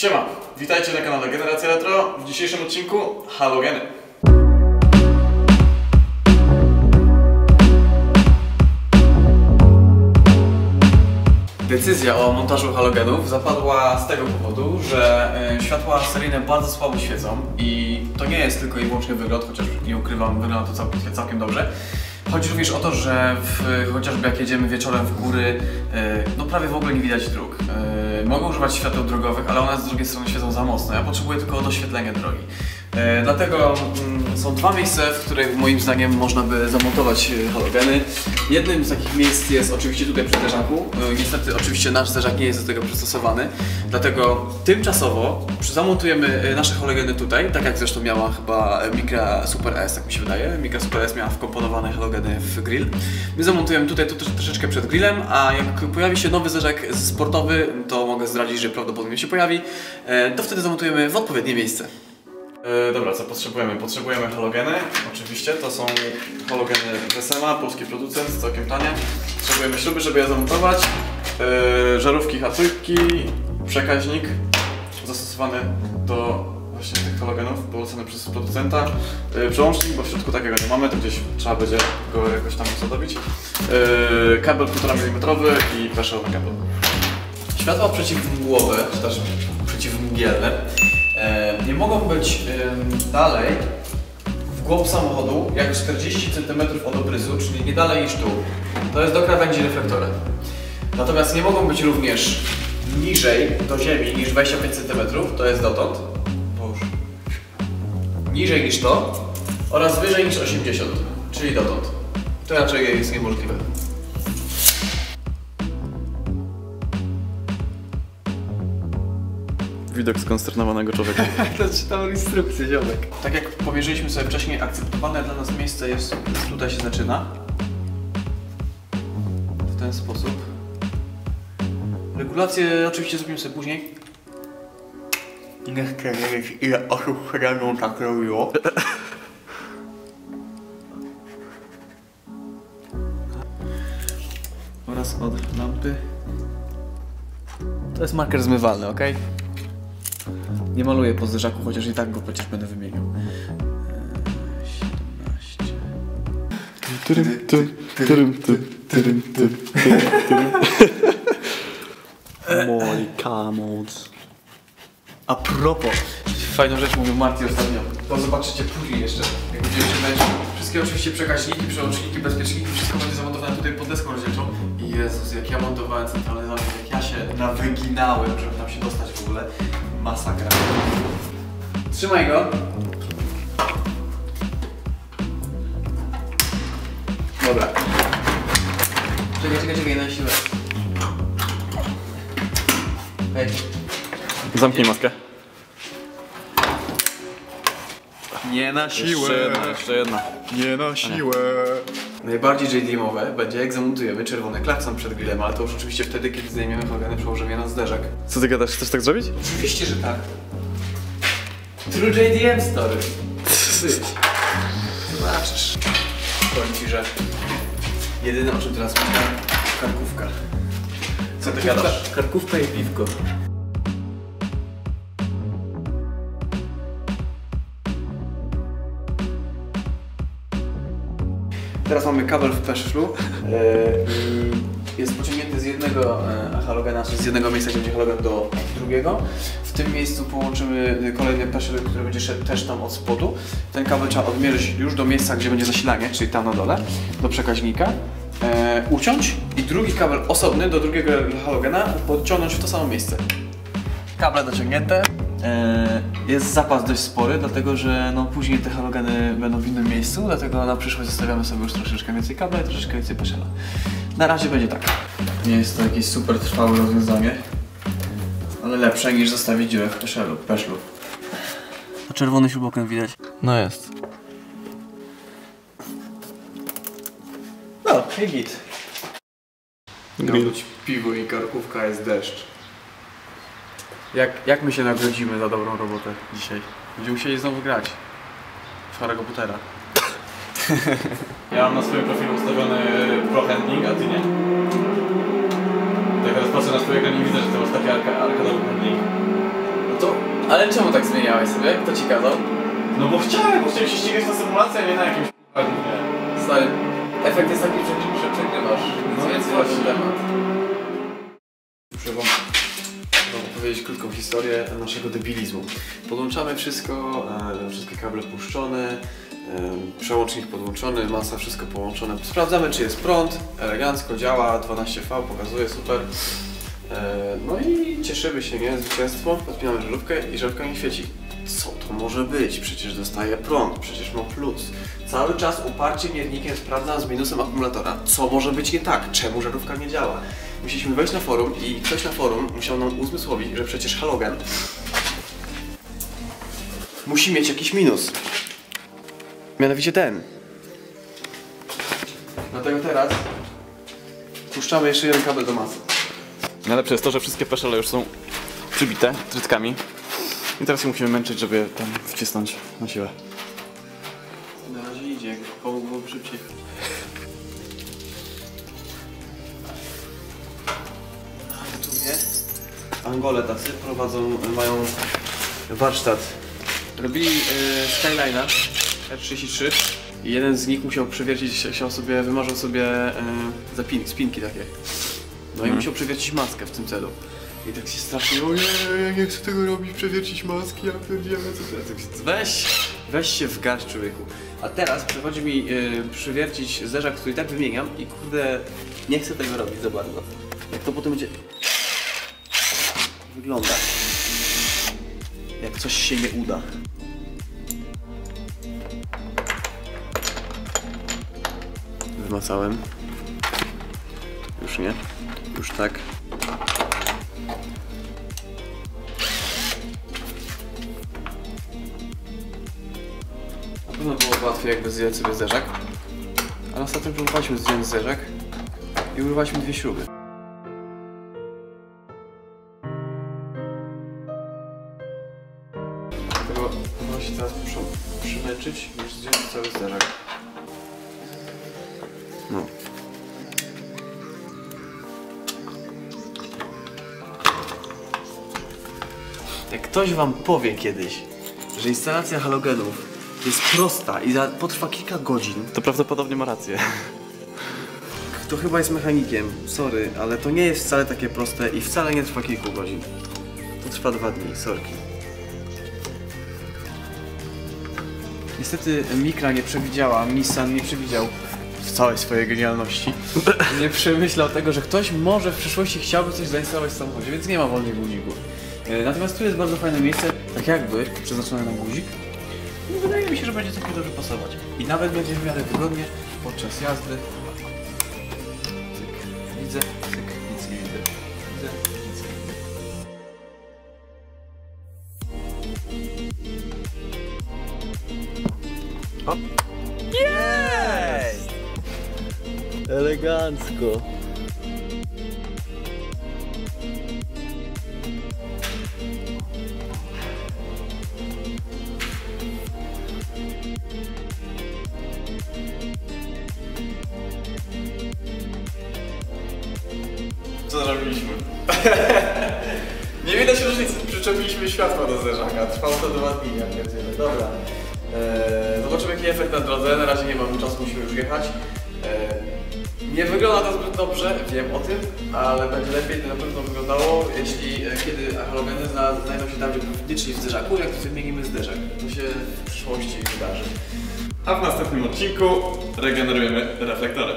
Siema, witajcie na kanale Generacja Retro. W dzisiejszym odcinku halogeny. Decyzja o montażu halogenów zapadła z tego powodu, że światła seryjne bardzo słabo świecą i to nie jest tylko i wyłącznie wygląd, chociaż nie ukrywam, wygląda to całkiem dobrze. Chodzi również o to, że chociażby jak jedziemy wieczorem w góry, no prawie w ogóle nie widać dróg. Mogę używać świateł drogowych, ale one z drugiej strony świecą za mocno. Ja potrzebuję tylko doświetlenia drogi. Dlatego są dwa miejsca, w których moim zdaniem można by zamontować halogeny. Jednym z takich miejsc jest oczywiście tutaj przy zderzaku. Niestety oczywiście nasz zderzak nie jest do tego przystosowany. Dlatego tymczasowo zamontujemy nasze halogeny tutaj, tak jak zresztą miała chyba Micra Super S, tak mi się wydaje. Micra Super S miała wkomponowane halogeny w grill. My zamontujemy tutaj troszeczkę przed grillem, a jak pojawi się nowy zderzak sportowy, to mogę zdradzić, że prawdopodobnie się pojawi, to wtedy zamontujemy w odpowiednie miejsce. Dobra, co potrzebujemy? Potrzebujemy halogeny, oczywiście, to są halogeny Wesema, polski producent, całkiem tanie. Potrzebujemy śruby, żeby je zamontować, żarówki H-trójki, przekaźnik zastosowany do właśnie tych halogenów, polecony przez producenta, przełącznik, bo w środku takiego nie mamy, to gdzieś trzeba będzie go jakoś tam zadobić, kabel 1,5 mm i peszel na kabel. Światła przeciwmgłowe, czy też przeciwmgielne, nie mogą być dalej w głąb samochodu jak 40 cm od obrysu, czyli nie dalej niż tu. To jest do krawędzi reflektora. Natomiast nie mogą być również niżej do ziemi niż 25 cm, to jest dotąd, niżej niż to oraz wyżej niż 80, czyli dotąd. To raczej jest niemożliwe. Widok skonsternowanego człowieka. To czytał instrukcję, ziomek. Tak jak pomierzyliśmy sobie wcześniej, akceptowane dla nas miejsce jest, tutaj się zaczyna. W ten sposób. Regulację oczywiście zrobimy sobie później. Nie chcę wiedzieć, ile osób średnią tak robiło. Oraz od lampy. To jest marker zmywalny, ok? Nie maluję po zderzaku, chociaż i tak go przecież będę wymieniał. 17. Monika moc. A propos, fajną rzecz mówił Marty ostatnio. To zobaczycie później jeszcze, jak będziemy czytać. Wszystkie oczywiście przekaźniki, przełączniki, bezpieczniki, wszystko będzie zamontowane tutaj pod deską rozdzielczą. I Jezus, jak ja montowałem centralny zamek, jak ja się nawyginałem, żeby tam się dostać w ogóle. Masakra. Trzymaj go. Dobra. Czekaj, na siłę. Hej. Zamknij maskę. Nie na siłę. Jeszcze jedna. Nie na siłę. Najbardziej JDM-owe będzie, jak zamontujemy czerwony klakson przed grillem, ale to już oczywiście wtedy, kiedy zdejmiemy halogeny, przełożymy je na zderzak. Co ty gadasz? Chcesz tak zrobić? Oczywiście, że tak. True JDM story. Zobaczysz. Powiem ci, że jedyne, o czym teraz myślę, karkówka. Co ty gadasz? Karkówka i piwko. Teraz mamy kabel w peszlu. Jest pociągnięty z jednego halogena, czyli z jednego miejsca, gdzie będzie halogen, do drugiego. W tym miejscu połączymy kolejny peszel, który będzie szedł też tam od spodu. Ten kabel trzeba odmierzyć już do miejsca, gdzie będzie zasilanie, czyli tam na dole, do przekaźnika. Uciąć i drugi kabel osobny do drugiego halogena podciągnąć w to samo miejsce. Kable dociągnięte. Jest zapas dość spory, dlatego że no, później te halogeny będą w innym miejscu, dlatego na przyszłość zostawiamy sobie już troszeczkę więcej kabla i troszeczkę więcej peszela. Na razie będzie tak. Nie jest to jakieś super trwałe rozwiązanie, ale lepsze niż zostawić dziurę w peszlu. A czerwony śrubokręt widać? No jest. No, i git. Grill. Piwo i karkówka, jest deszcz. Jak my się nagrodzimy za dobrą robotę dzisiaj? Będziemy musieli znowu grać w Harry'ego Pottera. Ja mam na swoim profilu ustawiony pro handling, a ty nie? Tak teraz patrzę na swój ekran i widzę, że ty masz taki arkadowy handling. To... Ale czemu tak zmieniałeś sobie? Kto ci kazał? No bo chciałem się ścigać na symulacji, a nie na jakimś nie. Stary, efekt jest taki, że przegrywasz. No Więc więc właśnie właśnie. temat. Muszę wam opowiedzieć krótką historię naszego debilizmu. Podłączamy wszystko, wszystkie kable puszczone, przełącznik podłączony, masa, wszystko połączone. Sprawdzamy, czy jest prąd, elegancko działa, 12V pokazuje, super. No i cieszymy się, nie? Zwycięstwo, odpinamy żarówkę i żarówka nie świeci. Co to może być? Przecież dostaje prąd, przecież ma plus. Cały czas uparcie miernikiem sprawdzam z minusem akumulatora. Co może być nie tak? Czemu żarówka nie działa? Musieliśmy wejść na forum i ktoś na forum musiał nam uzmysłowić, że przecież halogen musi mieć jakiś minus. Mianowicie ten. Dlatego teraz puszczamy jeszcze jeden kabel do masy. Najlepsze jest to, że wszystkie peszele już są przybite trytkami. I teraz się musimy męczyć, żeby je tam wcisnąć na siłę. Na razie idzie, komu byłoby szybciej. A tu nie. Angole tacy prowadzą, mają warsztat. Robili Skyline'a R33 i jeden z nich musiał przewiercić, wymarzył sobie spinki takie. No i musiał przewiercić maskę w tym celu. I tak się strasznie, ojej, ja nie chcę tego robić, przewiercić maski, ja pierdzielę, co teraz? Weź się w garść, człowieku. A teraz przychodzi mi przewiercić zderzak, który tak wymieniam i kurde, nie chcę tego robić za bardzo. Jak to potem będzie wyglądać, jak coś się nie uda. Wymacałem. Już nie. Już tak. Na pewno było łatwiej, jakby zdjąć sobie zderzak. Ale ostatnio próbowaliśmy zdjąć zderzak i urwaliśmy dwie śruby. Dlatego chyba się teraz muszę przymęczyć, niż zdjąć cały zderzak. No. Jak ktoś wam powie kiedyś, że instalacja halogenów jest prosta i potrwa kilka godzin, To prawdopodobnie ma rację. to chyba jest mechanikiem. Sorry, ale to nie jest wcale takie proste i wcale nie trwa kilku godzin. To trwa 2 dni, sorki. Niestety Micra nie przewidziała, Nissan nie przewidział w całej swojej genialności. Nie przemyślał tego, że ktoś może w przyszłości chciałby coś zainstalować w samochodzie, więc nie ma wolnych guzików. Natomiast tu jest bardzo fajne miejsce, tak jakby przeznaczone na guzik. I wydaje mi się, że będzie całkiem dobrze pasować. I nawet będzie w miarę wygodnie podczas jazdy. Cyk, widzę, cyk, nic nie widzę. Widzę, nic nie widzę. Hop. Jest! Elegancko. Co zrobiliśmy? Nie widać różnicy. Przyczepiliśmy światło do zderzaka. Trwało to 2 dni, ja pierdzielę. Dobra. Zobaczymy jaki efekt na drodze. Na razie nie mamy czasu, musimy już jechać. Nie wygląda to zbyt dobrze, wiem o tym, ale będzie lepiej to na pewno wyglądało, jeśli kiedy halogeny znajdą się tam, gdzie powinny, czyli w zderzaku, jak wymienimy zderzak. To się w przyszłości wydarzy. A w następnym odcinku regenerujemy reflektory.